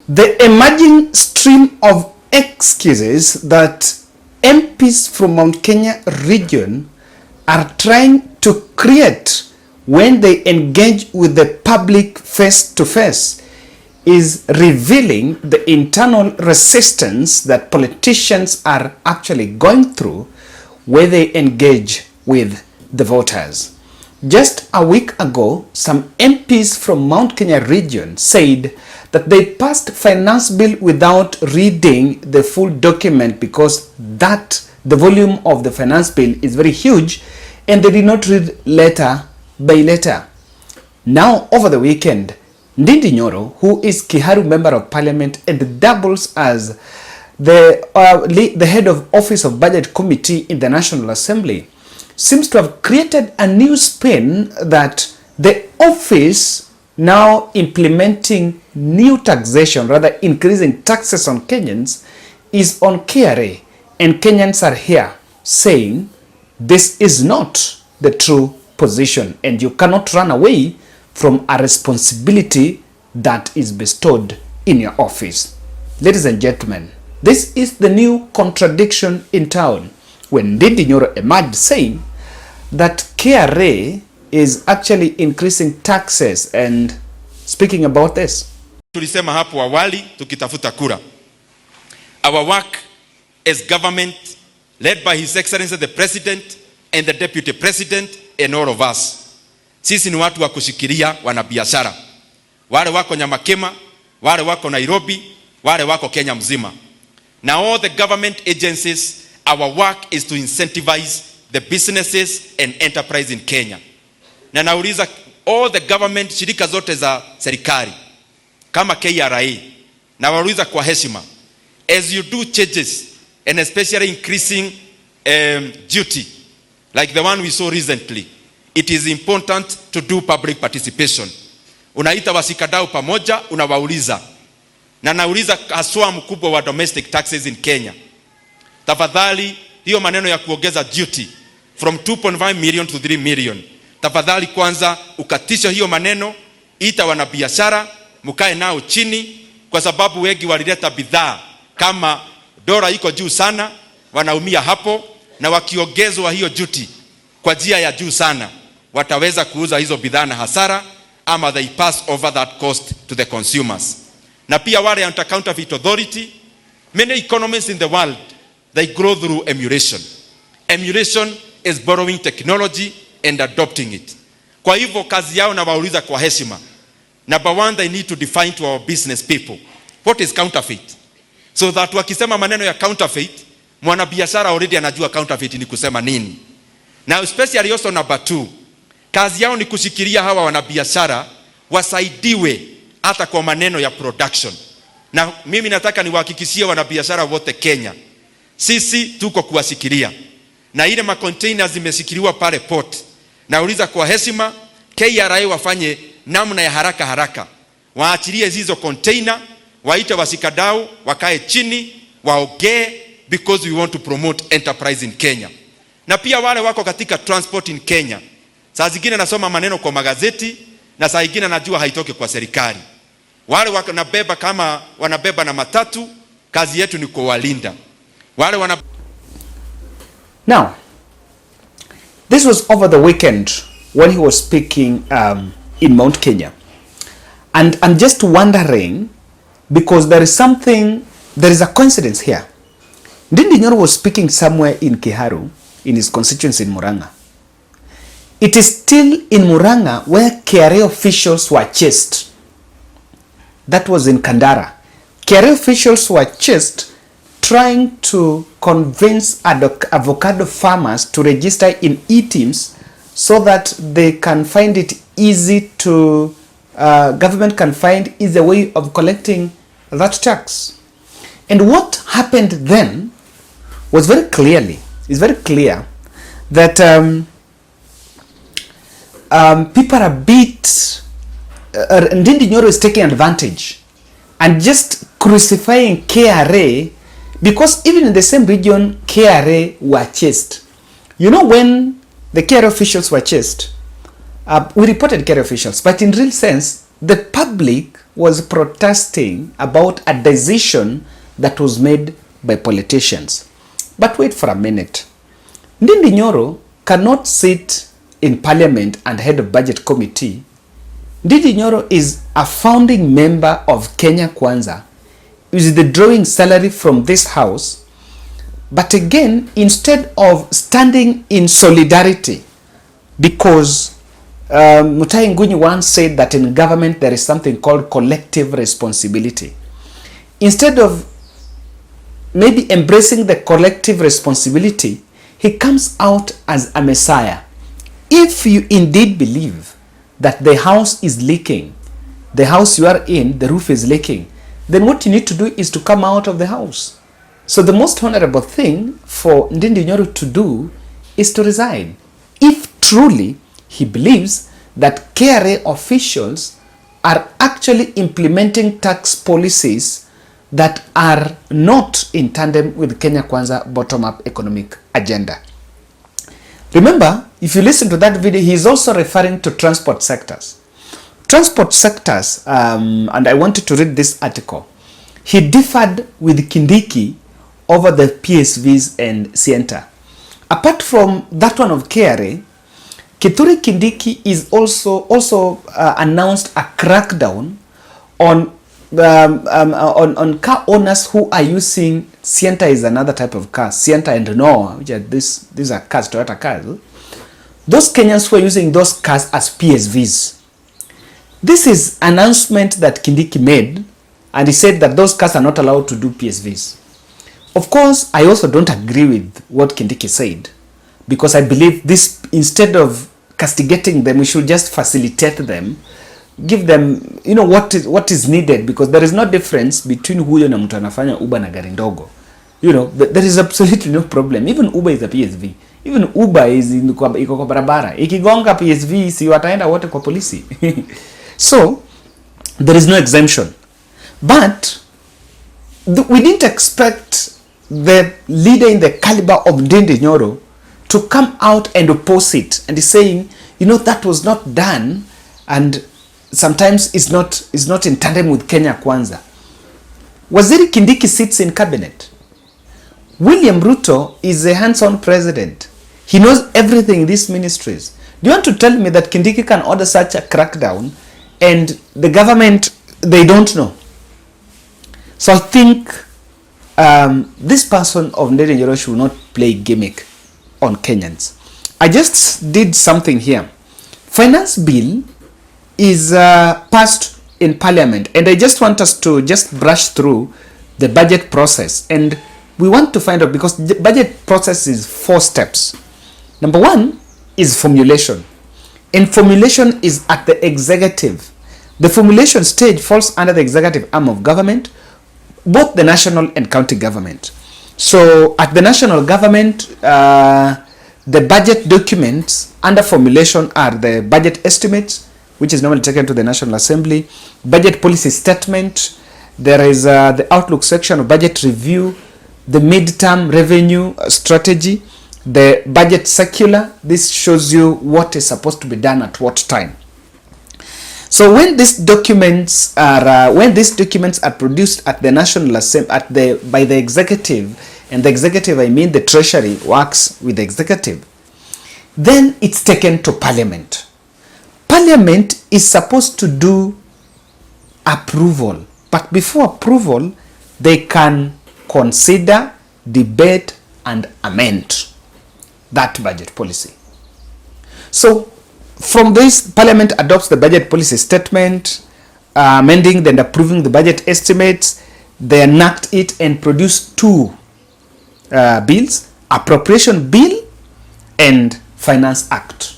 The emerging stream of excuses that MPs from Mount Kenya region are trying to create when they engage with the public face to face is revealing the internal resistance that politicians are actually going through when they engage with the voters. Just a week ago, some MPs from Mount Kenya region said that they passed finance bill without reading the full document because the volume of the finance bill is very huge and they did not read letter by letter. Now, over the weekend, Nyoro, who is Kiharu Member of Parliament and doubles as the head of Office of Budget Committee in the National Assembly, seems to have created a new spin that the office now implementing new taxation, rather increasing taxes on Kenyans, is on KRA. And Kenyans are here saying this is not the true position and you cannot run away from a responsibility that is bestowed in your office. Ladies and gentlemen, this is the new contradiction in town when Nyoro emerged saying that KRA is actually increasing taxes. And speaking about this, tulisema hapo awali tukitafuta kura, our work as government led by His Excellency the President and the Deputy President and all of us, sisi ni watu wa kushikilia wanabiashara, wale wako Nyamakema, wale wako Nairobi, wale wako Kenya mzima. Now all the government agencies, our work is to incentivize the businesses and enterprise in Kenya. Na nauliza all the government, shirika zote za serikali kama KRA, na wauliza kwa heshima, as you do changes and especially increasing duty like the one we saw recently, it is important to do public participation. Unaita wasikadau pamoja, unawauliza. Na nauliza haswa mkubwa wa domestic taxes in Kenya, tafadhali hiyo maneno ya kuongeza duty from 2.5 million to 3 million, tafadhali kwanza ukatisha hiyo maneno, ita wanabiashara mkae nao chini, kwa sababu wengi walileta bidhaa kama dola iko juu sana, wanaumia hapo, na wakiongezwa hiyo duty kwa njia ya juu sana, wataweza kuuza hizo bidhaa na hasara, ama they pass over that cost to the consumers. Na pia wale anti-counterfeit authority, many economies in the world, they grow through emulation. Emulation is borrowing technology and adopting it. Kwa hivyo kazi yao na wauliza kwa heshima, number one, they need to define to our business people what is counterfeit, so that wakisema maneno ya counterfeit, mwanabiashara already anajua counterfeit ni kusema nini. Now especially also number two, kazi yao ni kushikilia hawa wanabiashara wasaidiwe hata kwa maneno ya production. Na mimi nataka niwahakikishie wanabiashara wote Kenya, sisi tuko kuwashikilia, na ile macontainers zimeshikiliwa pale port. Nauliza kwa heshima, KRA wafanye namna ya haraka, waachilie hizo container, waite wasikadau, wakae chini, waongee, because we want to promote enterprise in Kenya. Na pia wale wako katika transport in Kenya, saa zingine nasoma maneno kwa magazeti, na saa zingine najua haitoki kwa serikali. Wale wanabeba kama wanabeba na matatu, kazi yetu ni kuwalinda. Now, this was over the weekend when he was speaking in Mount Kenya. And I'm just wondering, because there is a coincidence here. Nyoro was speaking somewhere in Kiharu, in his constituency in Murang'a. It is still in Murang'a where KRA officials were chased. That was in Kandara. KRA officials were chased trying to convince avocado farmers to register in e-teams so that they can find it easy to, government can find easy way of collecting that tax. And what happened then was very clear that people are a bit, Nyoro is taking advantage and just crucifying KRA, because even in the same region, KRA were chased. You know, when the KRA officials were chased, we reported KRA officials, but in real sense, the public was protesting about a decision that was made by politicians. But wait for a minute. Ndindi Nyoro cannot sit in parliament and head of budget committee. Ndindi Nyoro is a founding member of Kenya Kwanza, is the drawing salary from this house. But again, instead of standing in solidarity, because Mutai Ngunyi once said that in government there is something called collective responsibility. Instead of maybe embracing the collective responsibility, he comes out as a messiah. If you indeed believe that the house is leaking, the house you are in, the roof is leaking, then what you need to do is to come out of the house. So the most honorable thing for Ndindi Nyoro to do is to resign. If truly he believes that KRA officials are actually implementing tax policies that are not in tandem with Kenya Kwanza bottom-up economic agenda. Remember, if you listen to that video, he is also referring to transport sectors. Transport sectors, and I wanted to read this article. He differed with Kindiki over the PSVs and Sienta. Apart from that one of KRA, Kithure Kindiki is also announced a crackdown on car owners who are using Sienta is another type of car. Sienta and Nyoro, which are these are cars, Toyota cars. Those Kenyans who are using those cars as PSVs. This is an announcement that Kindiki made, and he said that those cars are not allowed to do PSVs. Of course, I also don't agree with what Kindiki said, because I believe this, instead of castigating them, we should just facilitate them, give them, you know, what is needed, because there is no difference between huyo na mtu anafanya Uber na gari ndogo. You know, there is absolutely no problem. Even Uber is a PSV. Even Uber is iko kwa barabara. Ikigonga PSV, si wataenda wote kwa polisi. So, there is no exemption. But we didn't expect the leader in the caliber of Ndindi Nyoro to come out and oppose it, and he's saying, you know, that was not done, and sometimes it's not in tandem with Kenya Kwanza. Waziri Kindiki sits in cabinet. William Ruto is a hands-on president. He knows everything in these ministries. Do you want to tell me that Kindiki can order such a crackdown and the government, they don't know? So I think this person of Ndindi Nyoro should not play gimmick on Kenyans. I just did something here. Finance bill is passed in parliament, and I just want us to just brush through the budget process, and we want to find out, because the budget process is 4 steps. Number 1 is formulation, and formulation is at the executive. The formulation stage falls under the executive arm of government, both the national and county government. So at the national government, the budget documents under formulation are the budget estimates, which is normally taken to the National Assembly, budget policy statement, there is the outlook section of budget review, the midterm revenue strategy, the budget circular. This shows you what is supposed to be done at what time. So when these documents are produced at the National Assembly, by the executive, and the executive, I mean the treasury works with the executive, then it's taken to parliament. Parliament is supposed to do approval, but before approval, they can consider, debate, and amend that budget policy. So from this, Parliament adopts the budget policy statement, amending and approving the budget estimates. They enact it and produce 2 bills, Appropriation Bill and Finance Act.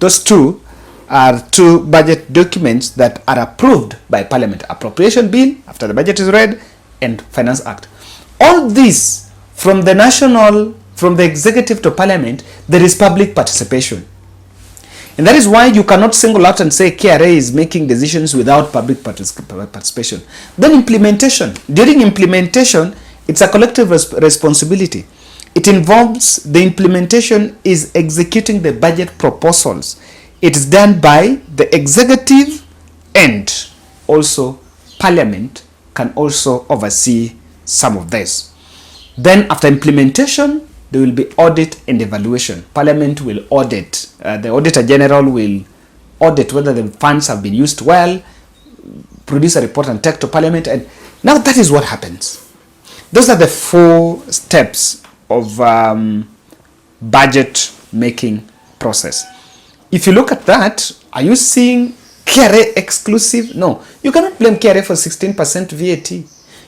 Those 2 are 2 budget documents that are approved by Parliament. Appropriation Bill, after the budget is read, and Finance Act. All this, from the executive to Parliament, there is public participation. And that is why you cannot single out and say KRA is making decisions without public participation. Then implementation. During implementation, it's a collective responsibility. It involves, the implementation is executing the budget proposals. It is done by the executive and also Parliament can also oversee some of this. Then after implementation, there will be audit and evaluation. Parliament will audit. The Auditor General will audit whether the funds have been used well, produce a report and take to Parliament. And now that is what happens. Those are the 4 steps of budget making process. If you look at that, are you seeing KRA exclusive? No. You cannot blame KRA for 16% VAT.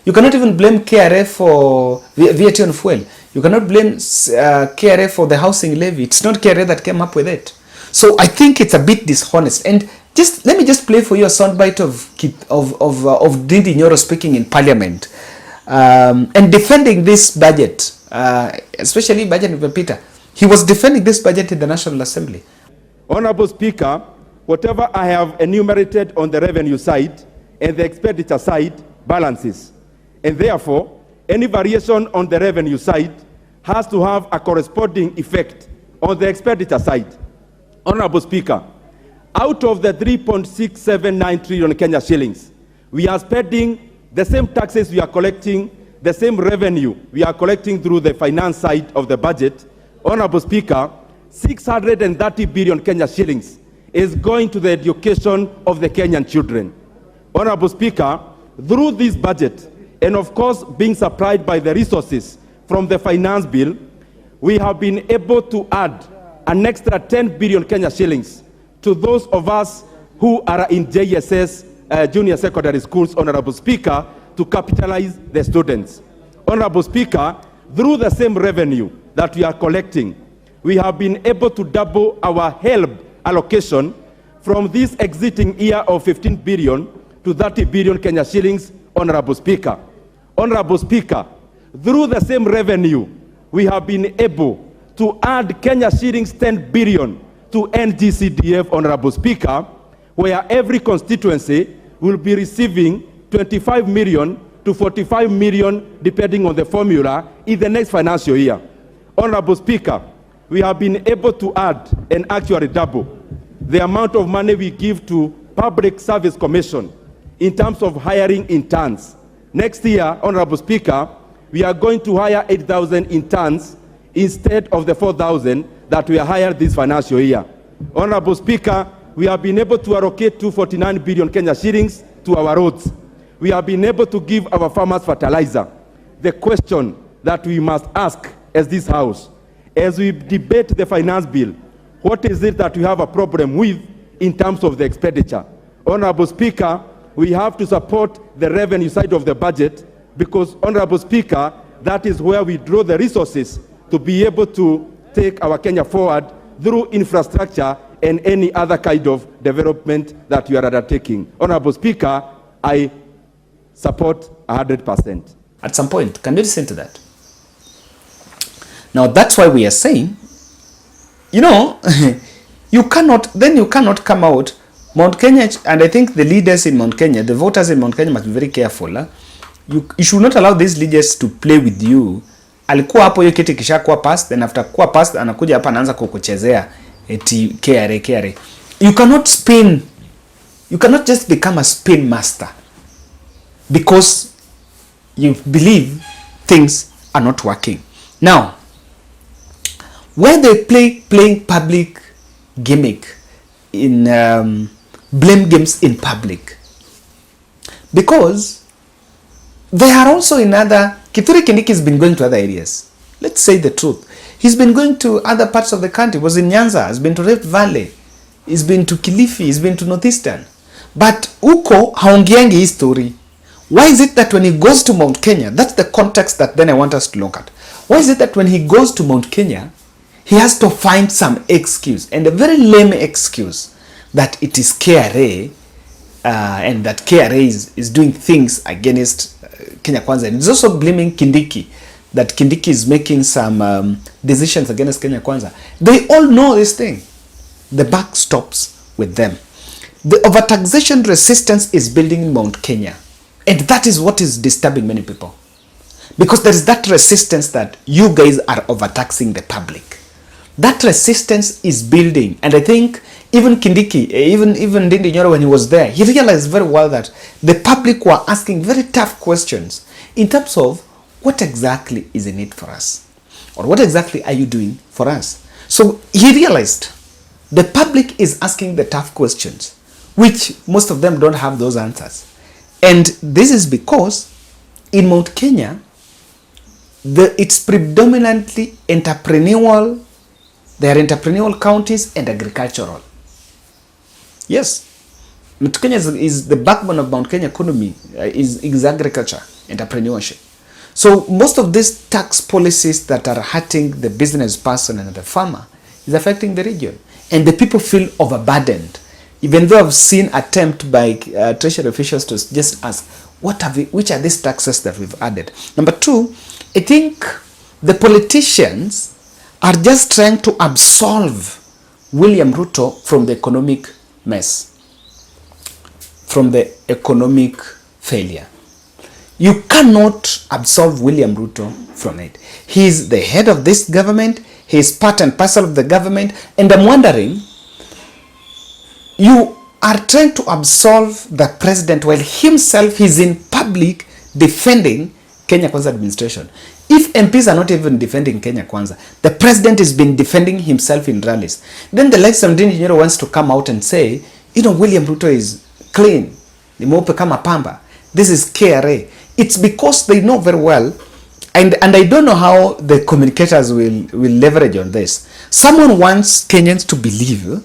You cannot even blame KRA for VAT on fuel. You cannot blame KRA for the housing levy. It's not KRA that came up with it. So I think it's a bit dishonest. And just let me just play for you a soundbite of Nyoro speaking in Parliament and defending this budget, especially budget of Peter. He was defending this budget in the National Assembly. Honorable Speaker, whatever I have enumerated on the revenue side and the expenditure side balances. And therefore, any variation on the revenue side has to have a corresponding effect on the expenditure side. Honorable Speaker, out of the 3.679 trillion Kenya shillings, we are spending the same taxes we are collecting, the same revenue we are collecting through the finance side of the budget. Honorable Speaker, 630 billion Kenya shillings is going to the education of the Kenyan children. Honorable Speaker, through this budget, and of course being supplied by the resources from the finance bill, we have been able to add an extra 10 billion Kenya shillings to those of us who are in JSS junior secondary schools, Honorable Speaker, to capitalize the students. Honorable Speaker, through the same revenue that we are collecting, we have been able to double our HELB allocation from this exiting year of 15 billion to 30 billion Kenya shillings, Honorable Speaker. Honorable Speaker, through the same revenue, we have been able to add Kenya shillings 10 billion to NGCDF, Honorable Speaker, where every constituency will be receiving 25 million to 45 million, depending on the formula, in the next financial year. Honorable Speaker, we have been able to add and actually double the amount of money we give to Public Service Commission in terms of hiring interns. Next year, Honorable Speaker, we are going to hire 8,000 interns instead of the 4,000 that we hired this financial year. Honorable Speaker, we have been able to allocate 249 billion Kenya shillings to our roads. We have been able to give our farmers fertilizer. The question that we must ask as this House, as we debate the finance bill, what is it that we have a problem with in terms of the expenditure? Honorable Speaker, we have to support the revenue side of the budget because, Honorable Speaker, that is where we draw the resources to be able to take our Kenya forward through infrastructure and any other kind of development that we are undertaking. Honorable Speaker, I support 100%. At some point, can you listen to that? Now that's why we are saying, you know, you cannot come out Mount Kenya, and I think the leaders in Mount Kenya, the voters in Mount Kenya must be very careful. You should not allow these leaders to play with you. Alikuwa hapo hiyo kiti kisha kuwa passed, then after kuwa passed anakuja hapa anaanza kukuchezea eti KRA. You cannot just become a spin master because you believe things are not working. Now, where they playing public gimmick in blame games in public, because they are also in other. Kithure Kindiki has been going to other areas. Let's say the truth. He's been going to other parts of the country. He was in Nyanza, has been to Rift Valley, he's been to Kilifi, he's been to Northeastern. But uko haongiangi hii story. Why is it that when he goes to Mount Kenya, that's the context that then I want us to look at. Why is it that when he goes to Mount Kenya, he has to find some excuse, and a very lame excuse, that it is KRA and that KRA is doing things against Kenya Kwanza. And he's also blaming Kindiki, that Kindiki is making some decisions against Kenya Kwanza. They all know this thing. The buck stops with them. The overtaxation resistance is building in Mount Kenya. And that is what is disturbing many people. Because there is that resistance that you guys are overtaxing the public. That resistance is building, and I think even Kindiki, even Nyoro, when he was there, he realized very well that the public were asking very tough questions in terms of what exactly is in it for us, or what exactly are you doing for us. So he realized the public is asking the tough questions, which most of them don't have those answers. And this is because in Mount Kenya, it's predominantly entrepreneurial. They are entrepreneurial counties and agricultural. Yes, Mount Kenya is the backbone of Mount Kenya economy, is agriculture, entrepreneurship. So most of these tax policies that are hurting the business person and the farmer is affecting the region. And the people feel overburdened. Even though I've seen attempt by treasury officials to just ask, which are these taxes that we've added? Number two, I think the politicians are just trying to absolve William Ruto from the economic mess, from the economic failure. You cannot absolve William Ruto from it. He's the head of this government. He's part and parcel of the government. And I'm wondering, you are trying to absolve the president while himself is in public defending Kenya Kwanza administration. If MPs are not even defending Kenya Kwanza, the president has been defending himself in rallies. Then the likes of Nyoro wants to come out and say, William Ruto is clean. Nimeupe kama pamba. This is KRA. It's because they know very well, and I don't know how the communicators will leverage on this. Someone wants Kenyans to believe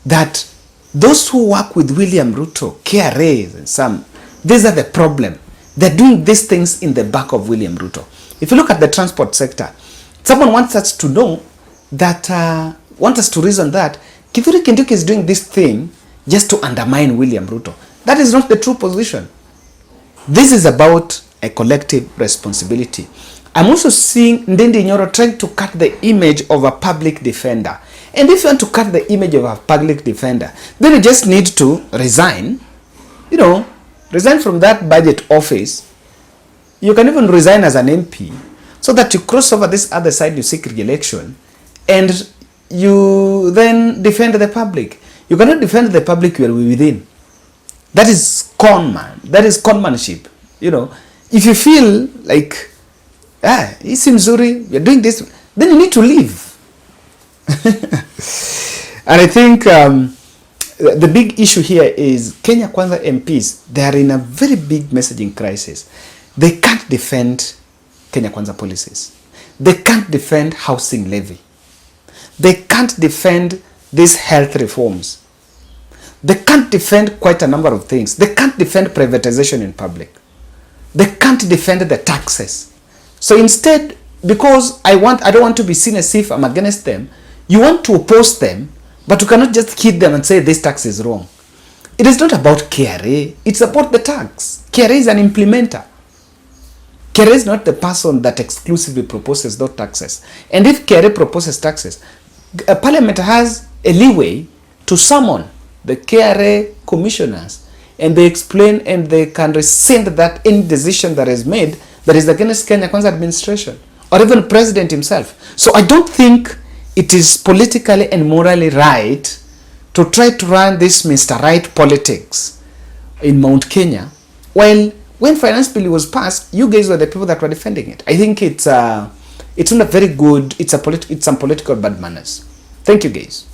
that those who work with William Ruto, KRA and some, these are the problem. They're doing these things in the back of William Ruto. If you look at the transport sector, someone wants us to know that, wants us to reason that Kithure Kindiki is doing this thing just to undermine William Ruto. That is not the true position. This is about a collective responsibility. I'm also seeing Ndindi Nyoro trying to cut the image of a public defender. And if you want to cut the image of a public defender, then you just need to resign. Resign from that budget office. You can even resign as an MP so that you cross over this other side, you seek re-election, and you then defend the public. You cannot defend the public, you are within. That is conman. That is conmanship. If you feel like, it's Missouri, you're doing this, then you need to leave. And I think the big issue here is Kenya Kwanza MPs, they are in a very big messaging crisis. They can't defend Kenya Kwanza policies. They can't defend housing levy. They can't defend these health reforms. They can't defend quite a number of things. They can't defend privatization in public. They can't defend the taxes. So instead, because I don't want to be seen as if I'm against them, you want to oppose them, but you cannot just hit them and say this tax is wrong. It is not about KRA, it's about the tax. KRA is an implementer. KRA is not the person that exclusively proposes those taxes. And if KRA proposes taxes, Parliament has a leeway to summon the KRA commissioners, and they explain and they can rescind that any decision that is made that is against Kenya Kwanza administration, or even president himself. So I don't think it is politically and morally right to try to run this Mr. Right politics in Mount Kenya, while when finance bill was passed, you guys were the people that were defending it. I think it's not a very good, it's some political bad manners. Thank you guys.